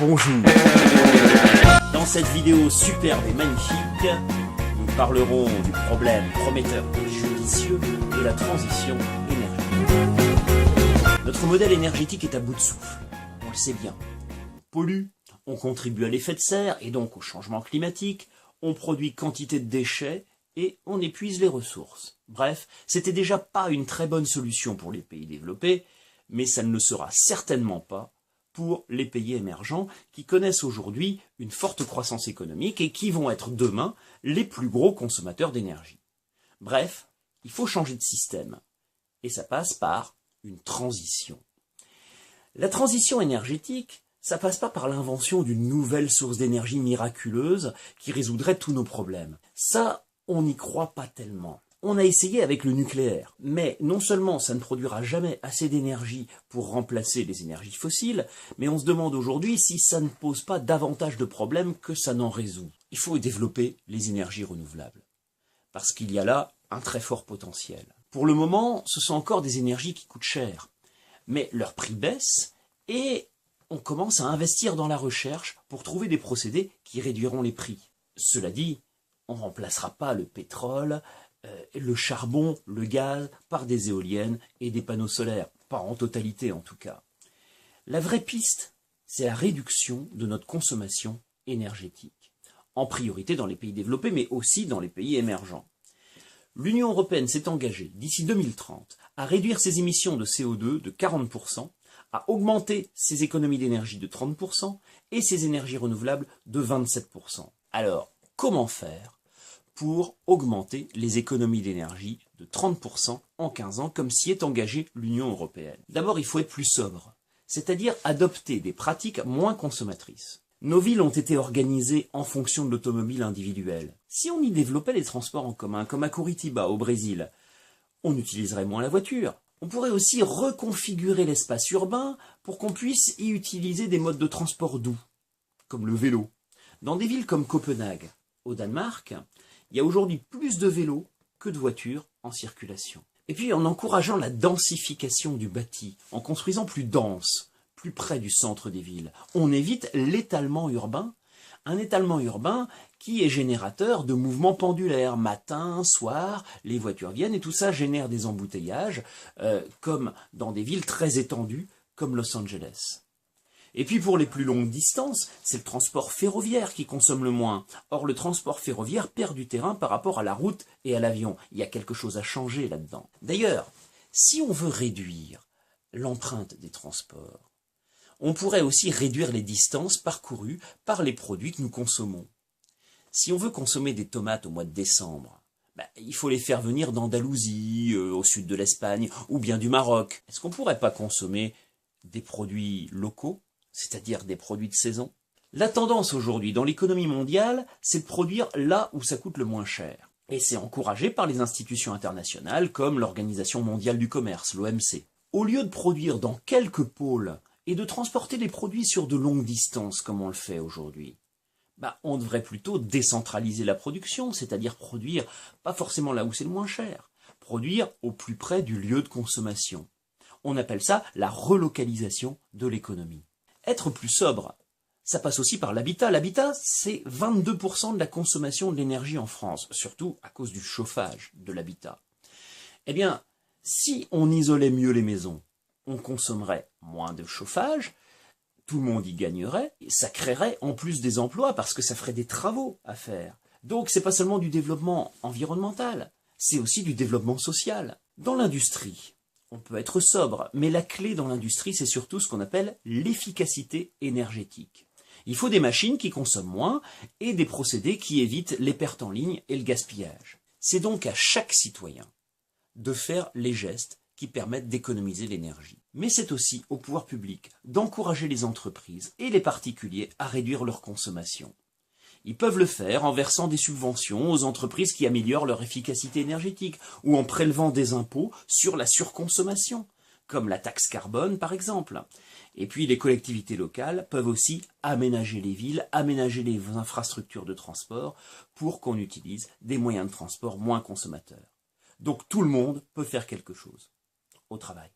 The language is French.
Bonjour. Dans cette vidéo superbe et magnifique, nous parlerons du problème prometteur et judicieux de la transition énergétique. Notre modèle énergétique est à bout de souffle, on le sait bien. On pollue, on contribue à l'effet de serre et donc au changement climatique, on produit quantité de déchets et on épuise les ressources. Bref, c'était déjà pas une très bonne solution pour les pays développés, mais ça ne le sera certainement pas pour les pays émergents qui connaissent aujourd'hui une forte croissance économique et qui vont être demain les plus gros consommateurs d'énergie. Bref, il faut changer de système et ça passe par une transition. La transition énergétique, ça passe pas par l'invention d'une nouvelle source d'énergie miraculeuse qui résoudrait tous nos problèmes. Ça, on n'y croit pas tellement. On a essayé avec le nucléaire, mais non seulement ça ne produira jamais assez d'énergie pour remplacer les énergies fossiles, mais on se demande aujourd'hui si ça ne pose pas davantage de problèmes que ça n'en résout. Il faut développer les énergies renouvelables, parce qu'il y a là un très fort potentiel. Pour le moment, ce sont encore des énergies qui coûtent cher, mais leur prix baisse et on commence à investir dans la recherche pour trouver des procédés qui réduiront les prix. Cela dit, on ne remplacera pas le pétrole, le charbon, le gaz, par des éoliennes et des panneaux solaires. Pas en totalité en tout cas. La vraie piste, c'est la réduction de notre consommation énergétique. En priorité dans les pays développés, mais aussi dans les pays émergents. L'Union européenne s'est engagée, d'ici 2030, à réduire ses émissions de CO2 de 40%, à augmenter ses économies d'énergie de 30% et ses énergies renouvelables de 27%. Alors, comment faire pour augmenter les économies d'énergie de 30% en 15 ans, comme s'y est engagée l'Union européenne? D'abord, il faut être plus sobre, c'est-à-dire adopter des pratiques moins consommatrices. Nos villes ont été organisées en fonction de l'automobile individuelle. Si on y développait les transports en commun, comme à Curitiba, au Brésil, on utiliserait moins la voiture. On pourrait aussi reconfigurer l'espace urbain pour qu'on puisse y utiliser des modes de transport doux, comme le vélo. Dans des villes comme Copenhague, au Danemark, il y a aujourd'hui plus de vélos que de voitures en circulation. Et puis en encourageant la densification du bâti, en construisant plus dense, plus près du centre des villes, on évite l'étalement urbain, un étalement urbain qui est générateur de mouvements pendulaires. Matin, soir, les voitures viennent et tout ça génère des embouteillages, comme dans des villes très étendues comme Los Angeles. Et puis pour les plus longues distances, c'est le transport ferroviaire qui consomme le moins. Or le transport ferroviaire perd du terrain par rapport à la route et à l'avion. Il y a quelque chose à changer là-dedans. D'ailleurs, si on veut réduire l'empreinte des transports, on pourrait aussi réduire les distances parcourues par les produits que nous consommons. Si on veut consommer des tomates au mois de décembre, il faut les faire venir d'Andalousie, au sud de l'Espagne, ou bien du Maroc. Est-ce qu'on ne pourrait pas consommer des produits locaux, c'est-à-dire des produits de saison? La tendance aujourd'hui dans l'économie mondiale, c'est de produire là où ça coûte le moins cher. Et c'est encouragé par les institutions internationales comme l'Organisation mondiale du commerce, l'OMC. Au lieu de produire dans quelques pôles et de transporter les produits sur de longues distances comme on le fait aujourd'hui, on devrait plutôt décentraliser la production, c'est-à-dire produire pas forcément là où c'est le moins cher, produire au plus près du lieu de consommation. On appelle ça la relocalisation de l'économie. Être plus sobre, ça passe aussi par l'habitat. L'habitat, c'est 22% de la consommation de l'énergie en France, surtout à cause du chauffage de l'habitat. Eh bien, si on isolait mieux les maisons, on consommerait moins de chauffage, tout le monde y gagnerait, et ça créerait en plus des emplois parce que ça ferait des travaux à faire. Donc c'est pas seulement du développement environnemental, c'est aussi du développement social. Dans l'industrie, on peut être sobre, mais la clé dans l'industrie, c'est surtout ce qu'on appelle l'efficacité énergétique. Il faut des machines qui consomment moins et des procédés qui évitent les pertes en ligne et le gaspillage. C'est donc à chaque citoyen de faire les gestes qui permettent d'économiser l'énergie. Mais c'est aussi au pouvoir public d'encourager les entreprises et les particuliers à réduire leur consommation. Ils peuvent le faire en versant des subventions aux entreprises qui améliorent leur efficacité énergétique ou en prélevant des impôts sur la surconsommation, comme la taxe carbone par exemple. Et puis les collectivités locales peuvent aussi aménager les villes, aménager les infrastructures de transport pour qu'on utilise des moyens de transport moins consommateurs. Donc tout le monde peut faire quelque chose au travail.